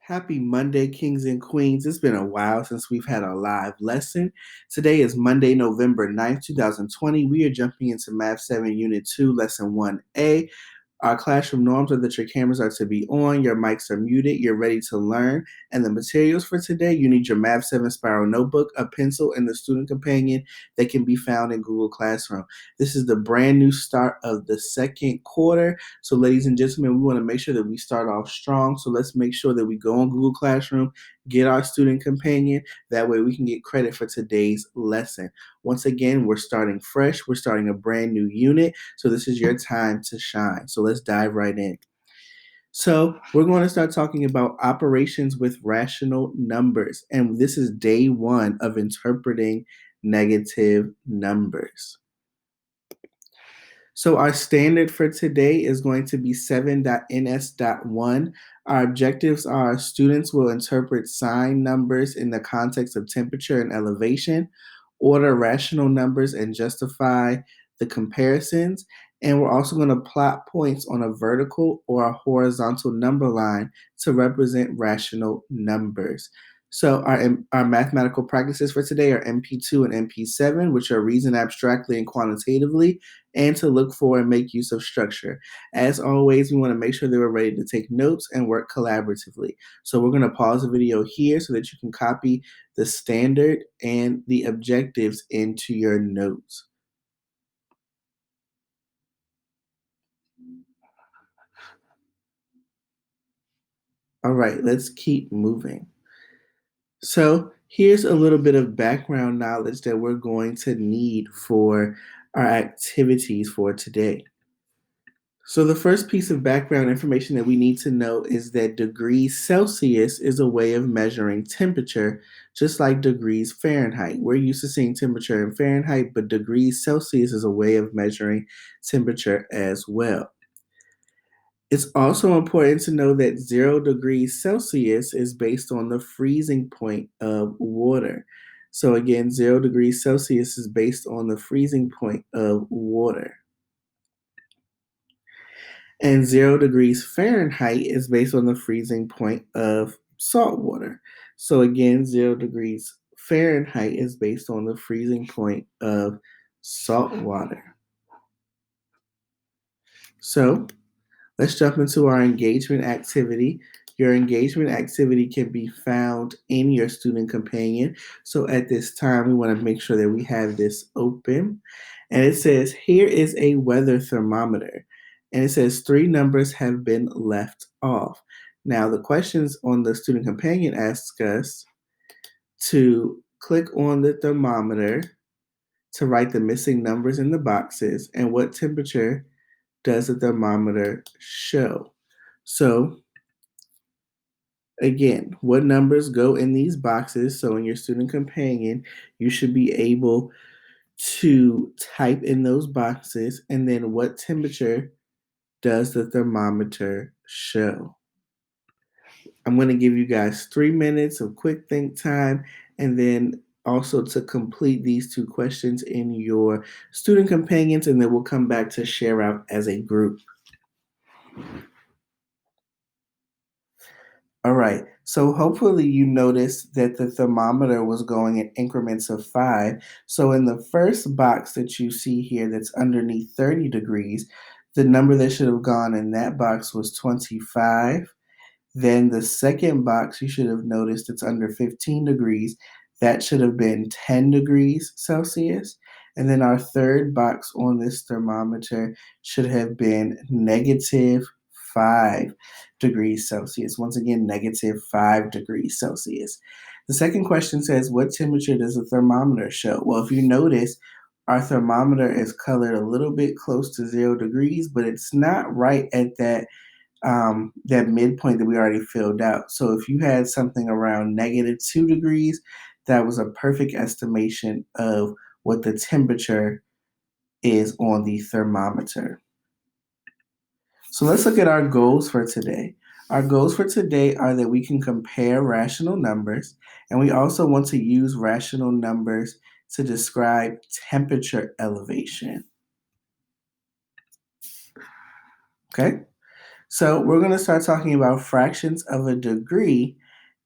Happy Monday, Kings and Queens. It's been a while since we've had a live lesson. Today is Monday, November 9th, 2020. We are jumping into Math 7 Unit 2, Lesson 1A. Our classroom norms are that your cameras are to be on, your mics are muted, you're ready to learn. And the materials for today, you need your Math 7 Spiral Notebook, a pencil, and the student companion that can be found in Google Classroom. This is the brand new start of the second quarter. So ladies and gentlemen, we want to make sure that we start off strong. So let's make sure that we go on Google Classroom, get our student companion. That way we can get credit for today's lesson. Once again, we're starting fresh. We're starting a brand new unit. So this is your time to shine. So let's dive right in. So we're going to start talking about operations with rational numbers. And this is day one of interpreting negative numbers. So our standard for today is going to be 7.ns.1. Our objectives are students will interpret sign numbers in the context of temperature and elevation, order rational numbers and justify the comparisons. And we're also going to plot points on a vertical or a horizontal number line to represent rational numbers. So our mathematical practices for today are MP2 and MP7, which are reason abstractly and quantitatively, and to look for and make use of structure. As always, we want to make sure that we're ready to take notes and work collaboratively. So we're going to pause the video here so that you can copy the standard and the objectives into your notes. All right, let's keep moving. So here's a little bit of background knowledge that we're going to need for our activities for today. So the first piece of background information that we need to know is that degrees Celsius is a way of measuring temperature, just like degrees Fahrenheit. We're used to seeing temperature in Fahrenheit, but degrees Celsius is a way of measuring temperature as well. It's also important to know that 0 degrees Celsius is based on the freezing point of water. So again, 0 degrees Celsius is based on the freezing point of water. And 0 degrees Fahrenheit is based on the freezing point of salt water. So again, 0 degrees Fahrenheit is based on the freezing point of salt water. So let's jump into our engagement activity. Your engagement activity can be found in your student companion. So at this time, we want to make sure that we have this open. And it says, here is a weather thermometer. And it says 3 numbers have been left off. Now, the questions on the student companion ask us to click on the thermometer to write the missing numbers in the boxes and what temperature does the thermometer show. So again, what numbers go in these boxes? So in your student companion, you should be able to type in those boxes, and then what temperature does the thermometer show? I'm going to give you guys 3 minutes of quick think time, and then also to complete these 2 questions in your student companions, and then we'll come back to share out as a group. All right, so hopefully you noticed that the thermometer was going in increments of 5. So in the first box that you see here that's underneath 30 degrees, the number that should have gone in that box was 25. Then the second box you should have noticed it's under 15 degrees. That should have been 10 degrees Celsius. And then our third box on this thermometer should have been negative 5 degrees Celsius. Once again, negative 5 degrees Celsius. The second question says, what temperature does the thermometer show? Well, if you notice, our thermometer is colored a little bit close to 0 degrees, but it's not right at that midpoint that we already filled out. So if you had something around negative 2 degrees, that was a perfect estimation of what the temperature is on the thermometer. So let's look at our goals for today. Our goals for today are that we can compare rational numbers, and we also want to use rational numbers to describe temperature elevation. Okay? So we're going to start talking about fractions of a degree,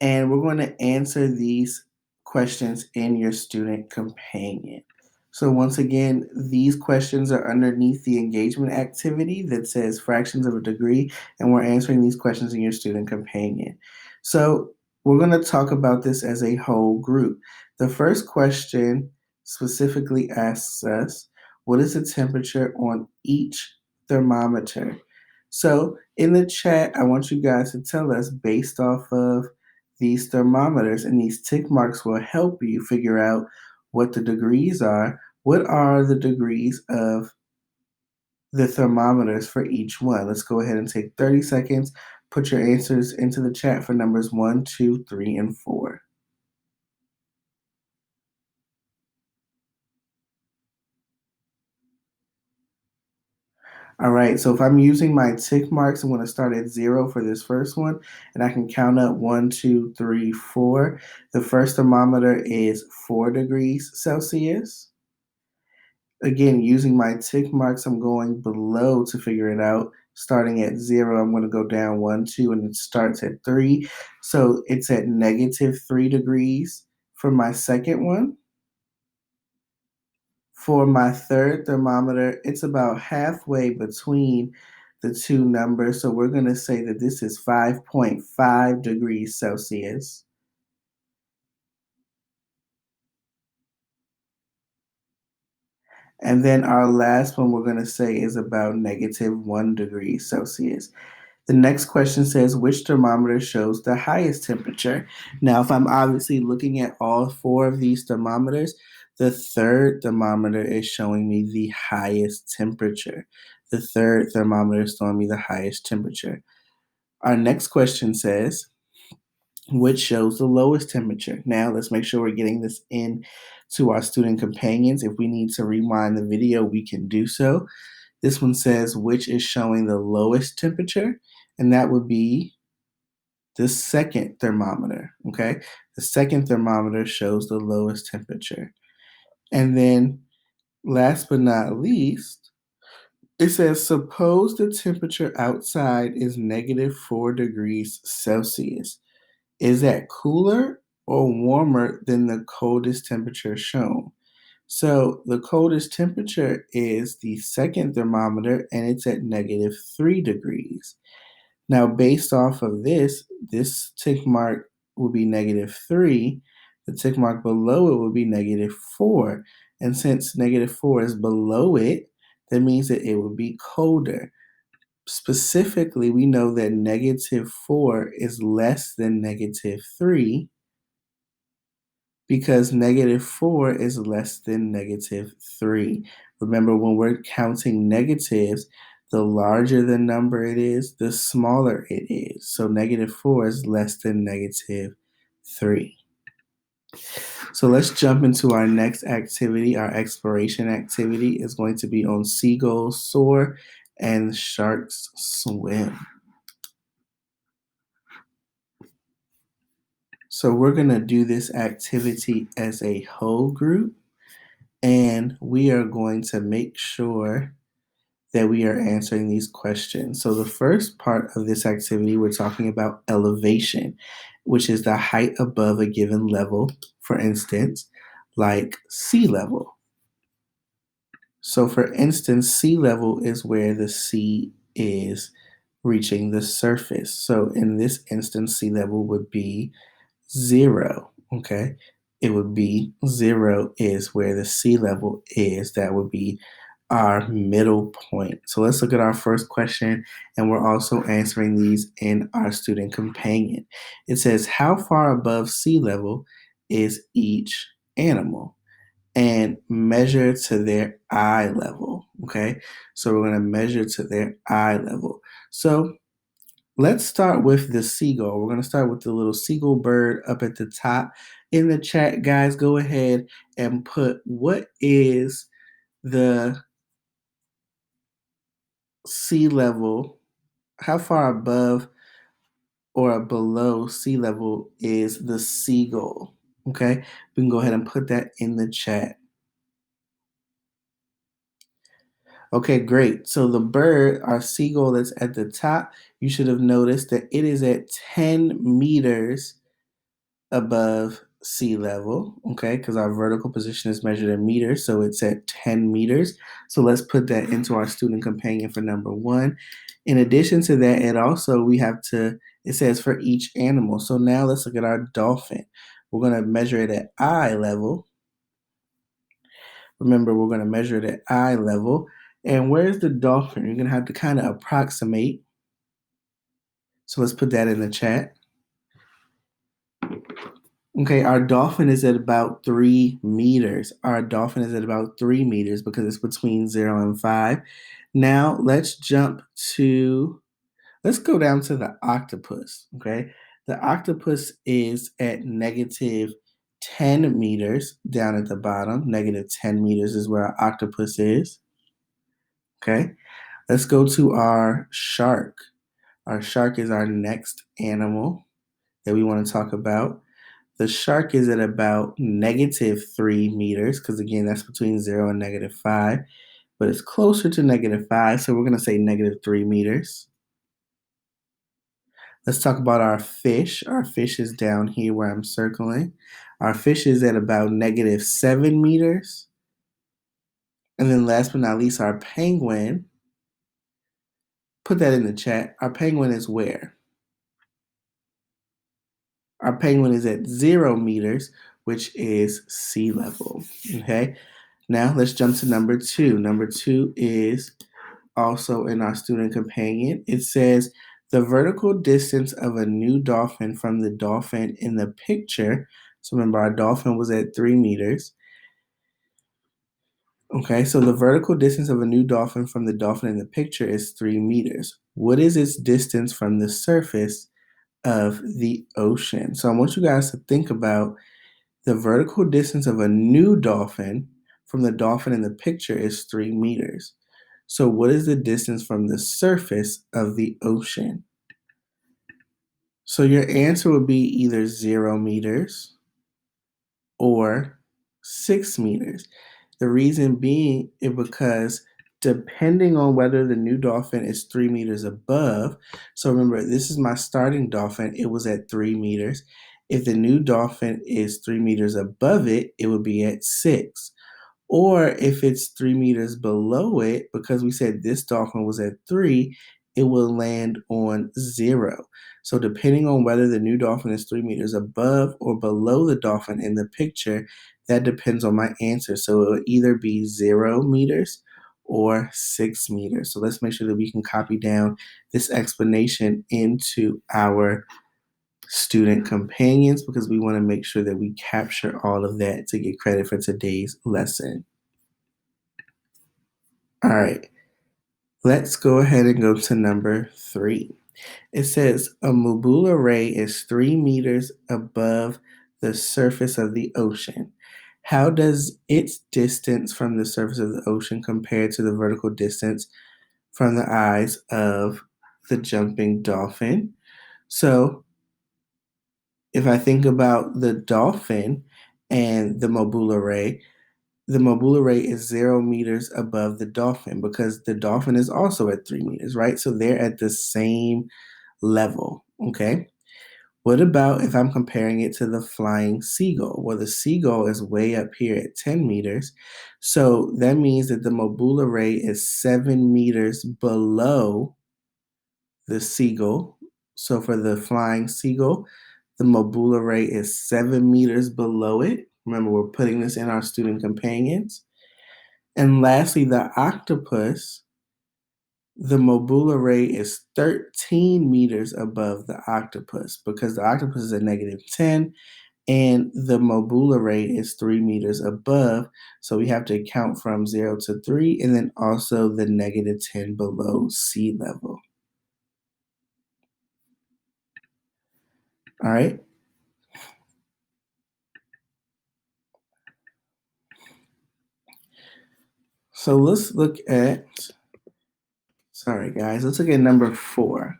and we're going to answer these questions in your student companion. So once again, these questions are underneath the engagement activity that says fractions of a degree, and we're answering these questions in your student companion. So we're going to talk about this as a whole group. The first question specifically asks us, what is the temperature on each thermometer? So in the chat, I want you guys to tell us based off of these thermometers, and these tick marks will help you figure out what the degrees are. What are the degrees of the thermometers for each one? Let's go ahead and take 30 seconds. Put your answers into the chat for numbers 1, 2, 3, and 4. All right, so if I'm using my tick marks, I'm going to start at 0 for this first one, and I can count up 1, 2, 3, 4. The first thermometer is 4 degrees Celsius. Again, using my tick marks, I'm going below to figure it out. Starting at 0, I'm going to go down 1, 2, and it starts at 3. So it's at negative 3 degrees for my second one. For my third thermometer, it's about halfway between the two numbers. So we're going to say that this is 5.5 degrees Celsius. And then our last one we're going to say is about negative 1 degree Celsius. The next question says, which thermometer shows the highest temperature? Now, if I'm obviously looking at all 4 of these thermometers, the third thermometer is showing me the highest temperature. The third thermometer is showing me the highest temperature. Our next question says, which shows the lowest temperature? Now, let's make sure we're getting this in to our student companions. If we need to rewind the video, we can do so. This one says, which is showing the lowest temperature? And that would be the second thermometer, okay? The second thermometer shows the lowest temperature. And then last but not least, it says, suppose the temperature outside is negative 4 degrees Celsius. Is that cooler or warmer than the coldest temperature shown? So the coldest temperature is the second thermometer, and it's at negative 3 degrees. Now, based off of this tick mark will be negative 3. The tick mark below it will be negative 4. And since negative 4 is below it, that means that it will be colder. Specifically, we know that negative 4 is less than negative 3 because negative 4 is less than negative 3. Remember, when we're counting negatives, the larger the number it is, the smaller it is. So negative 4 is less than negative 3. So let's jump into our next activity. Our exploration activity is going to be on seagulls soar and sharks swim. So we're going to do this activity as a whole group, and we are going to make sure that we are answering these questions. So the first part of this activity, we're talking about elevation, which is the height above a given level, for instance, like sea level. So for instance, sea level is where the sea is reaching the surface. So in this instance, sea level would be 0, okay? It would be 0 is where the sea level is. That would be our middle point. So let's look at our first question, and we're also answering these in our student companion. It says, how far above sea level is each animal? And measure to their eye level, okay? So we're going to measure to their eye level. So let's start with the seagull. We're going to start with the little seagull bird up at the top. In the chat, guys, go ahead and put what is the sea level, how far above or below sea level is the seagull? Okay, we can go ahead and put that in the chat. Okay, great. So the bird, our seagull that's at the top, you should have noticed that it is at 10 meters above sea level, okay, because our vertical position is measured in meters, so it's at 10 meters. So let's put that into our student companion for number one. In addition to that, it says for each animal. So now let's look at our dolphin. We're going to measure it at eye level. Remember, we're going to measure it at eye level. And where's the dolphin? You're going to have to kind of approximate. So let's put that in the chat. Okay, our dolphin is at about 3 meters. Our dolphin is at about 3 meters because it's between 0 and 5. Now let's go down to the octopus. Okay, the octopus is at negative 10 meters down at the bottom. Negative 10 meters is where our octopus is. Okay, let's go to our shark. Our shark is our next animal that we want to talk about. The shark is at about negative 3 meters, because again, that's between 0 and -5, but it's closer to -5, so we're going to say -3 meters. Let's talk about our fish. Our fish is down here where I'm circling. Our fish is at about -7 meters. And then last but not least, our penguin. Put that in the chat. Our penguin is where? Our penguin is at 0 meters, which is sea level. Okay. Now let's jump to number two. Number two is also in our student companion. It says the vertical distance of a new dolphin from the dolphin in the picture. So remember, our dolphin was at 3 meters. Okay, so the vertical distance of a new dolphin from the dolphin in the picture is 3 meters. What is its distance from the surface of the ocean? So I want you guys to think about the vertical distance of a new dolphin from the dolphin in the picture is 3 meters. So what is the distance from the surface of the ocean? So your answer would be either 0 meters or 6 meters. The reason being is because depending on whether the new dolphin is 3 meters above, so remember, this is my starting dolphin, it was at 3 meters. If the new dolphin is 3 meters above it, it would be at 6. Or if it's 3 meters below it, because we said this dolphin was at 3, it will land on 0. So depending on whether the new dolphin is 3 meters above or below the dolphin in the picture, that depends on my answer. So it will either be 0 meters or 6 meters. So let's make sure that we can copy down this explanation into our student companions, because we want to make sure that we capture all of that to get credit for today's lesson. All right, let's go ahead and go to number 3. It says a Mobula ray is 3 meters above the surface of the ocean. How does its distance from the surface of the ocean compare to the vertical distance from the eyes of the jumping dolphin? So if I think about the dolphin and the Mobula ray is 0 meters above the dolphin because the dolphin is also at 3 meters, right? So they're at the same level, okay? What about if I'm comparing it to the flying seagull? Well, the seagull is way up here at 10 meters. So that means that the Mobula ray is 7 meters below the seagull. So for the flying seagull, the Mobula ray is 7 meters below it. Remember, we're putting this in our student companions. And lastly, the Mobula ray is 13 meters above the octopus because the octopus is at -10 and the Mobula ray is 3 meters above. So we have to count from 0 to 3 and then also the -10 below sea level. All right. So sorry guys, let's look at number 4.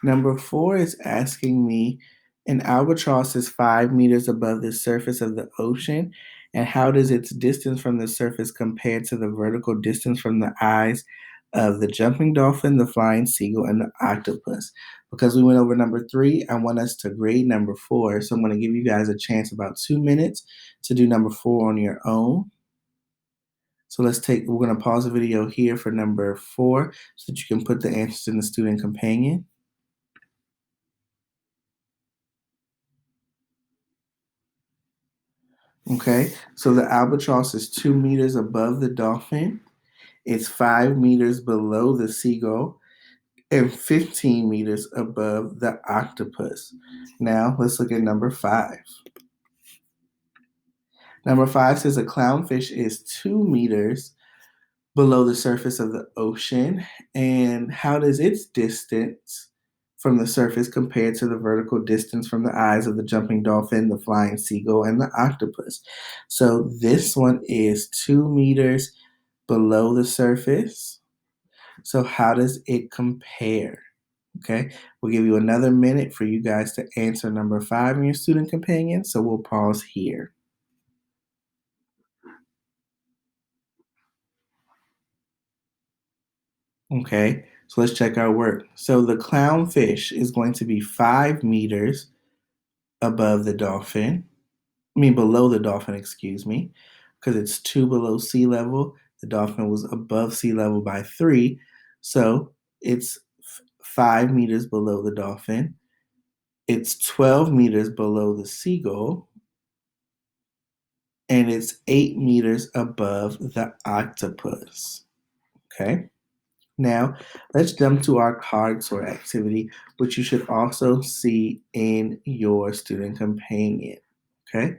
Number 4 is asking me an albatross is 5 meters above the surface of the ocean. And how does its distance from the surface compare to the vertical distance from the eyes of the jumping dolphin, the flying seagull, and the octopus? Because we went over number 3, I want us to grade number 4. So I'm going to give you guys a chance about 2 minutes to do number 4 on your own. So we're going to pause the video here for number 4 so that you can put the answers in the student companion. Okay, so the albatross is 2 meters above the dolphin. It's 5 meters below the seagull and 15 meters above the octopus. Now let's look at number 5. Number 5 says a clownfish is 2 meters below the surface of the ocean. And how does its distance from the surface compare to the vertical distance from the eyes of the jumping dolphin, the flying seagull, and the octopus? So this one is 2 meters below the surface. So how does it compare? Okay, we'll give you another minute for you guys to answer number 5 in your student companion. So we'll pause here. Okay, so let's check our work. So the clownfish is going to be 5 meters above the dolphin. Below the dolphin, excuse me, because it's 2 below sea level. The dolphin was above sea level by 3. So it's 5 meters below the dolphin. It's 12 meters below the seagull. And it's 8 meters above the octopus. Okay. Now, let's jump to our card sort activity, which you should also see in your student companion. Okay.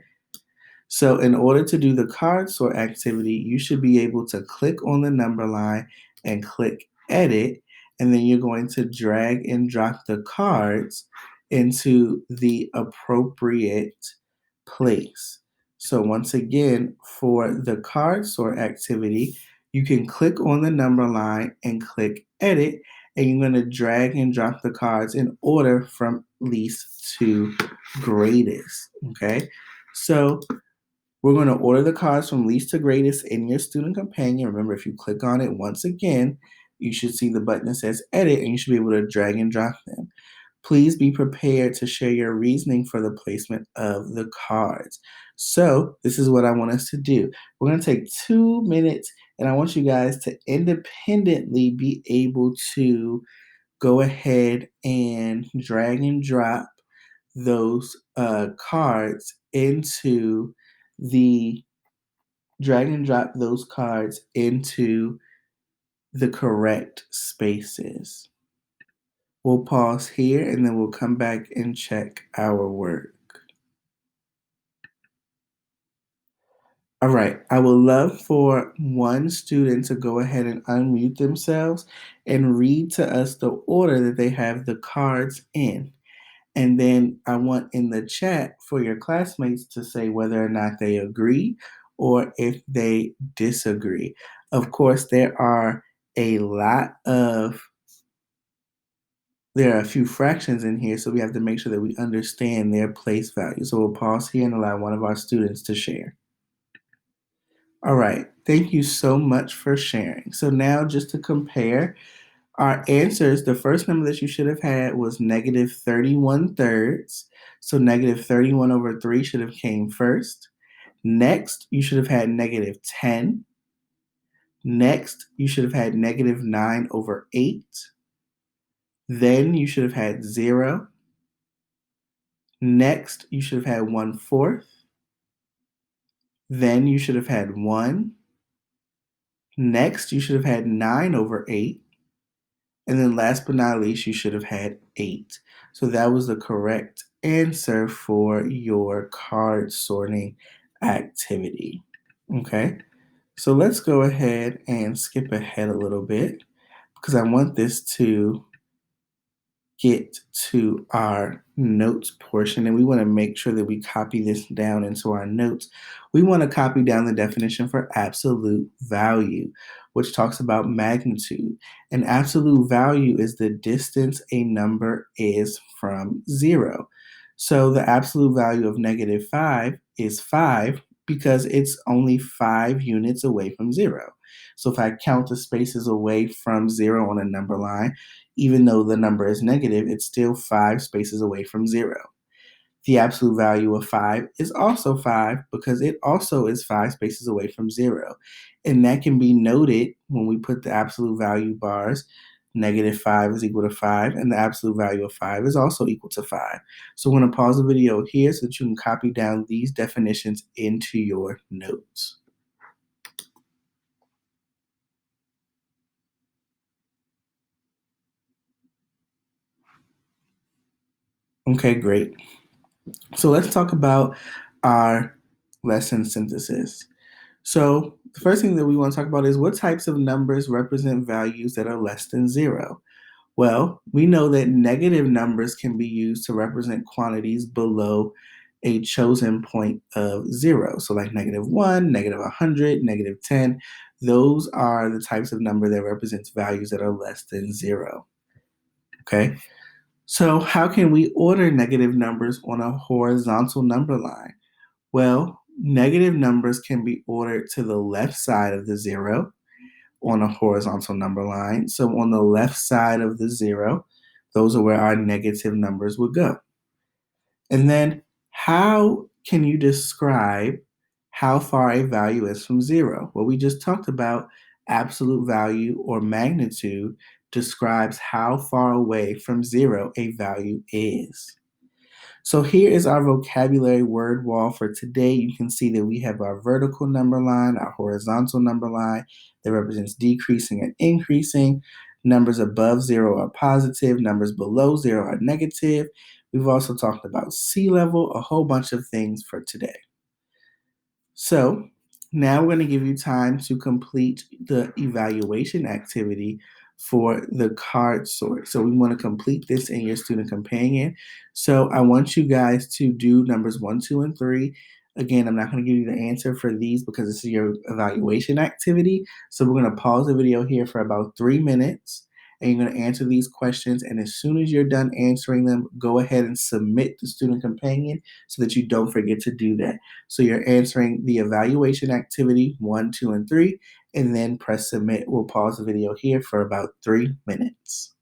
So in order to do the card sort activity, you should be able to click on the number line and click edit, and then you're going to drag and drop the cards into the appropriate place. So once again, for the card sort activity, you can click on the number line and click edit, and you're going to drag and drop the cards in order from least to greatest. Okay. So we're going to order the cards from least to greatest in your student companion. Remember, if you click on it once again, you should see the button that says edit, and you should be able to drag and drop them. Please be prepared to share your reasoning for the placement of the cards. So this is what I want us to do. We're going to take 2 minutes, and I want you guys to independently be able to go ahead and drag and drop those cards into the drag and drop those cards into the correct spaces. We'll pause here and then we'll come back and check our work. All right, I would love for one student to go ahead and unmute themselves and read to us the order that they have the cards in. And then I want in the chat for your classmates to say whether or not they agree or if they disagree. Of course, there are a few fractions in here, so we have to make sure that we understand their place value. So we'll pause here and allow one of our students to share. All right, thank you so much for sharing. So now just to compare, our answers, the first number that you should have had was negative 31 thirds. So negative 31 over 3 should have came first. Next, you should have had negative 10. Next, you should have had negative 9 over 8. Then you should have had 0. Next, you should have had 1/4. Then you should have had 1. Next, you should have had 9 over 8. And then last but not least, you should have had 8. So that was the correct answer for your card sorting activity. Okay, so let's go ahead and skip ahead a little bit because I want this to get to our notes portion, and we want to make sure that we copy this down into our notes. We want to copy down the definition for absolute value, which talks about magnitude. And absolute value is the distance a number is from 0. So the absolute value of negative 5 is 5, because it's only 5 units away from zero. So if I count the spaces away from zero on a number line, even though the number is negative, it's still 5 spaces away from zero. The absolute value of 5 is also 5 because it also is 5 spaces away from zero. And that can be noted when we put the absolute value bars. -5 is equal to 5, and the absolute value of 5 is also equal to 5. So I'm going to pause the video here so that you can copy down these definitions into your notes. Okay, great. So let's talk about our lesson synthesis. So the first thing that we want to talk about is what types of numbers represent values that are less than zero? Well, we know that negative numbers can be used to represent quantities below a chosen point of zero. So like -1, -100, -10, those are the types of number that represents values that are less than zero. Okay. So how can we order negative numbers on a horizontal number line? Well, negative numbers can be ordered to the left side of the zero on a horizontal number line. So on the left side of the zero, those are where our negative numbers would go. And then how can you describe how far a value is from zero? Well, we just talked about absolute value or magnitude describes how far away from zero a value is. So here is our vocabulary word wall for today. You can see that we have our vertical number line, our horizontal number line that represents decreasing and increasing. Numbers above zero are positive, numbers below zero are negative. We've also talked about sea level, a whole bunch of things for today. So now we're going to give you time to complete the evaluation activity for the card sort. So we want to complete this in your student companion. So I want you guys to do numbers 1, 2, and 3. Again, I'm not going to give you the answer for these because this is your evaluation activity. So we're going to pause the video here for about 3 minutes and you're going to answer these questions. And as soon as you're done answering them, go ahead and submit the student companion so that you don't forget to do that. So you're answering the evaluation activity 1, 2, and 3, and then press submit. We'll pause the video here for about 3 minutes.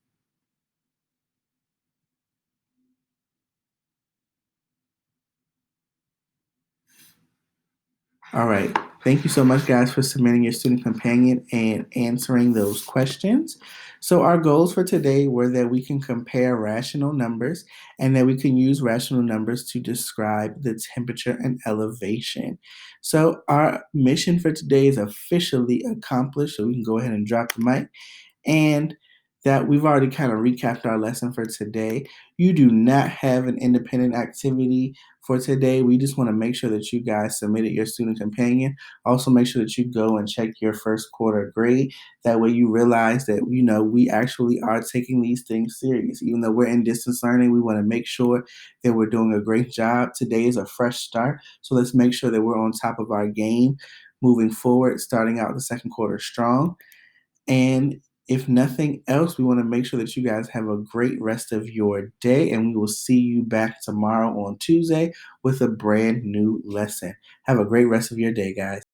All right. Thank you so much, guys, for submitting your student companion and answering those questions. So our goals for today were that we can compare rational numbers and that we can use rational numbers to describe the temperature and elevation. So our mission for today is officially accomplished. So we can go ahead and drop the mic. And that we've already kind of recapped our lesson for today. You do not have an independent activity for today. We just want to make sure that you guys submitted your student companion. Also, make sure that you go and check your first quarter grade. That way, you realize that, we actually are taking these things serious. Even though we're in distance learning, we want to make sure that we're doing a great job. Today is a fresh start. So let's make sure that we're on top of our game moving forward, starting out the second quarter strong. And if nothing else, we want to make sure that you guys have a great rest of your day, and we will see you back tomorrow on Tuesday with a brand new lesson. Have a great rest of your day, guys.